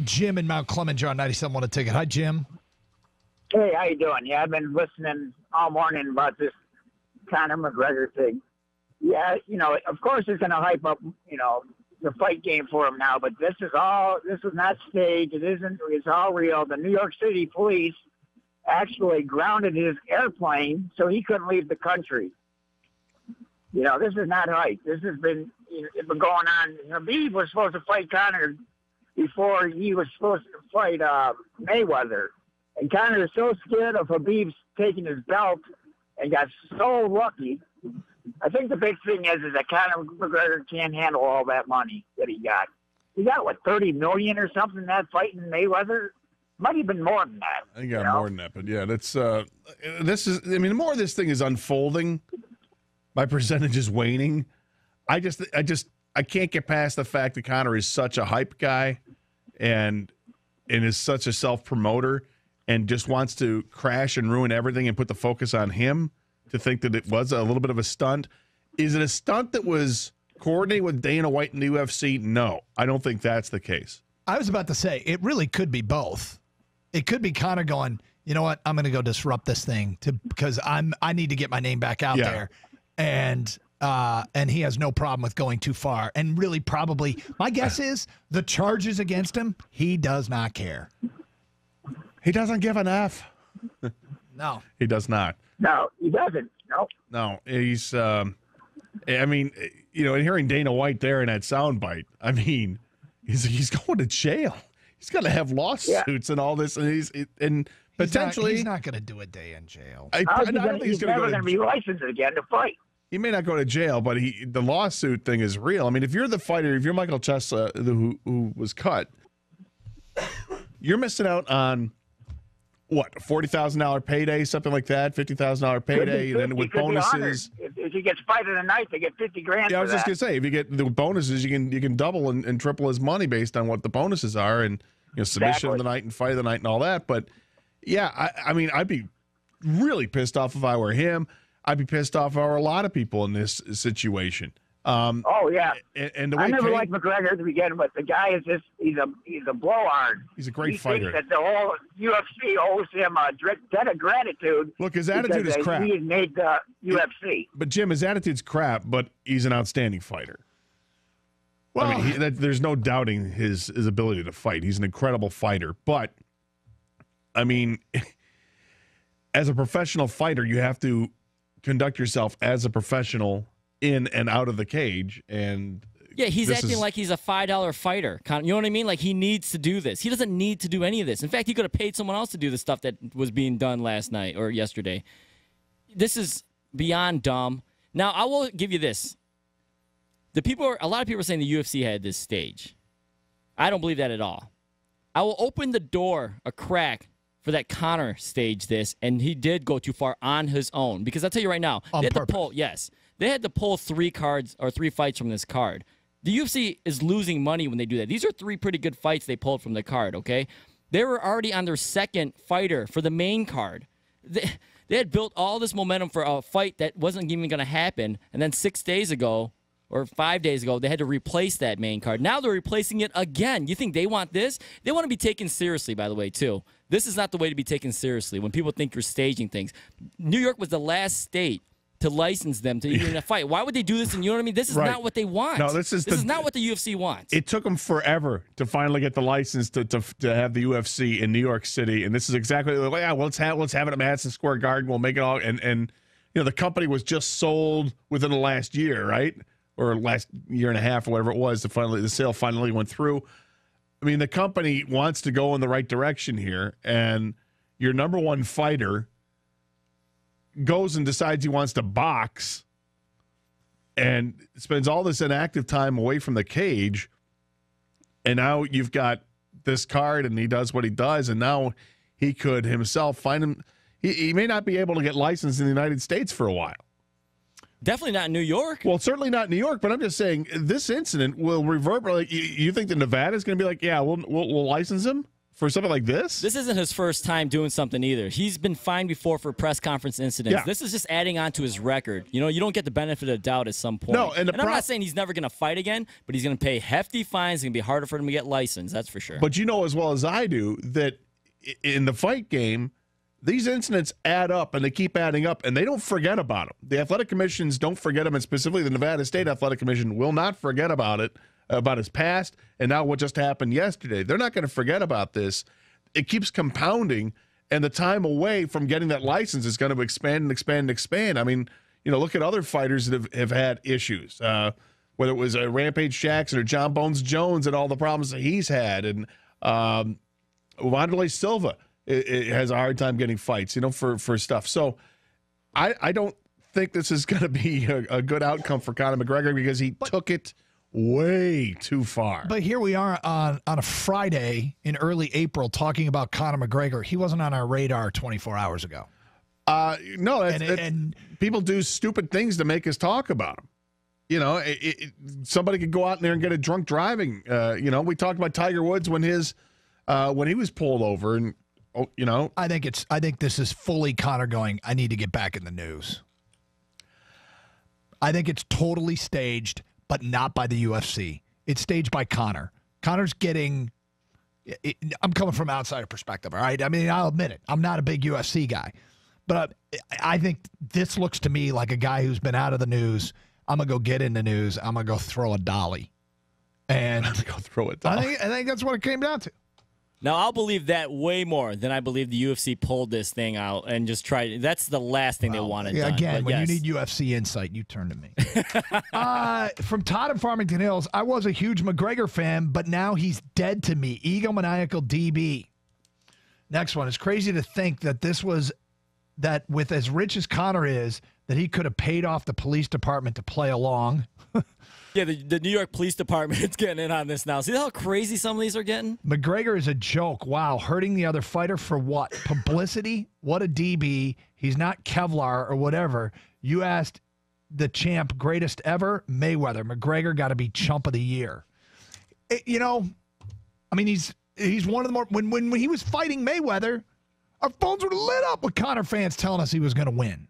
Jim in Mount Clemens on 97 want a ticket. Hi, Jim. Hey, how you doing? Yeah, I've been listening all morning about this Conor McGregor thing. Yeah, of course it's going to hype up, the fight game for him now, but this is not staged. It's all real. The New York City police actually grounded his airplane so he couldn't leave the country. This is not hype. This has been, it's been going on. Habib was supposed to fight Conor before he was supposed to fight Mayweather. And Conor is so scared of Habib taking his belt and got so lucky. I think the big thing is that Conor McGregor can't handle all that money that he got. He got, $30 million or something that fighting Mayweather? Might have been more than that. I think more than that, but yeah, that's the more this thing is unfolding, my percentage is waning. I can't get past the fact that Conor is such a hype guy and is such a self-promoter and just wants to crash and ruin everything and put the focus on him, to think that it was a little bit of a stunt. Is it a stunt that was coordinated with Dana White and the UFC? No, I don't think that's the case. I was about to say, it really could be both. It could be Conor going, you know what, I'm going to go disrupt this thing because I need to get my name back out there. And he has no problem with going too far. And really probably, my guess is, the charges against him, he does not care. He doesn't give an F. No. He does not. No, he doesn't. Nope. No, he's, and hearing Dana White there in that soundbite, he's going to jail. He's going to have lawsuits and all this, and potentially he's not going to do a day in jail. I don't think he's never going to be licensed again to fight. He may not go to jail, but the lawsuit thing is real. I mean, if you're the fighter, if you're Michael Chessa, who was cut, you're missing out on what, $40,000 payday, something like that, $50,000 payday, and then with bonuses. If he gets fight of the night, they get $50,000. Yeah, I was just gonna say, if you get the bonuses, you can double and triple his money based on what the bonuses are, and submission of the night and fight of the night and all that. But yeah, I'd be really pissed off if I were him. I'd be pissed off if I were a lot of people in this situation. Oh yeah, and the way I never liked McGregor to begin with. The guy is he's a blowhard. He's a great fighter. Thinks that the whole UFC owes him a debt of gratitude. Look, his attitude is crap. He made the UFC. But Jim, his attitude's crap. But he's an outstanding fighter. Well, there's no doubting his ability to fight. He's an incredible fighter. But as a professional fighter, you have to conduct yourself as a professional in and out of the cage, and yeah, he's acting like he's a $5 fighter. You know what I mean? Like, he needs to do this. He doesn't need to do any of this. In fact, he could have paid someone else to do the stuff that was being done last night or yesterday. This is beyond dumb. Now, I will give you this: a lot of people are saying the UFC had this stage. I don't believe that at all. I will open the door a crack for that Conor stage this, and he did go too far on his own, because I'll tell you right now, on purpose. They had to pull 3 fights from this card. The UFC is losing money when they do that. These are 3 pretty good fights they pulled from the card, okay? They were already on their second fighter for the main card. They had built all this momentum for a fight that wasn't even going to happen, and then 6 days ago or 5 days ago, they had to replace that main card. Now they're replacing it again. You think they want this? They want to be taken seriously, by the way, too. This is not the way to be taken seriously when people think you're staging things. New York was the last state to license them to even a fight. Why would they do this? And you know what I mean? This is not what they want. No, this is not what the UFC wants. It took them forever to finally get the license to have the UFC in New York City, and this is exactly like, yeah, well, let's have it at Madison Square Garden. We'll make it all, and the company was just sold within the last year, right, or last year and a half, or whatever it was. The sale finally went through. I mean, the company wants to go in the right direction here, and your number one fighter goes and decides he wants to box and spends all this inactive time away from the cage, and now you've got this card and he does what he does, and now he could himself find him. He may not be able to get licensed in the United States for a while. Definitely not in New York. Well, certainly not in New York, but I'm just saying this incident will reverberate. You think that Nevada is going to be like, yeah, we'll license him for something like this? This isn't his first time doing something either. He's been fined before for press conference incidents. Yeah. This is just adding on to his record. You know, you don't get the benefit of doubt at some point. No, and I'm not saying he's never going to fight again, but he's going to pay hefty fines. It's going to be harder for him to get licensed. That's for sure. But you know as well as I do that in the fight game, these incidents add up, and they keep adding up, and they don't forget about them. The athletic commissions don't forget them, and specifically the Nevada State Athletic Commission will not forget about it, about his past, and now what just happened yesterday. They're not going to forget about this. It keeps compounding, and the time away from getting that license is going to expand and expand and expand. I mean, you know, look at other fighters that have had issues, whether it was Rampage Jackson or John Bones Jones and all the problems that he's had, and Wanderlei Silva it has a hard time getting fights, you know, for stuff. So I don't think this is going to be a good outcome for Conor McGregor because he took it way too far. But here we are on a Friday in early April talking about Conor McGregor. He wasn't on our radar 24 hours ago. No, and people do stupid things to make us talk about him. You know, somebody could go out there and get a drunk driving. You know, we talked about Tiger Woods when he was pulled over, and you know, I think this is fully Conor going, I need to get back in the news. I think it's totally staged, but not by the UFC. It's staged by Conor. Conor's getting I'm coming from outsider perspective, all right? I mean, I'll admit it. I'm not a big UFC guy. But I think this looks to me like a guy who's been out of the news. I'm going to go get in the news. I'm going to go throw a dolly. And go throw a dolly. I think that's what it came down to. Now, I'll believe that way more than I believe the UFC pulled this thing out and just tried. That's the last thing they wanted done. Again, when you need UFC insight, you turn to me. From Todd in Farmington Hills, I was a huge McGregor fan, but now he's dead to me. Egomaniacal DB. Next one. It's crazy to think that that with as rich as Conor is, that he could have paid off the police department to play along. Yeah, the New York Police Department is getting in on this now. See how crazy some of these are getting? McGregor is a joke. Wow, hurting the other fighter for what? Publicity? What a DB. He's not Kevlar or whatever. You asked the champ, greatest ever, Mayweather. McGregor got to be chump of the year. You know, I mean, he's one of the more... When he was fighting Mayweather, our phones were lit up with Conor fans telling us he was going to win.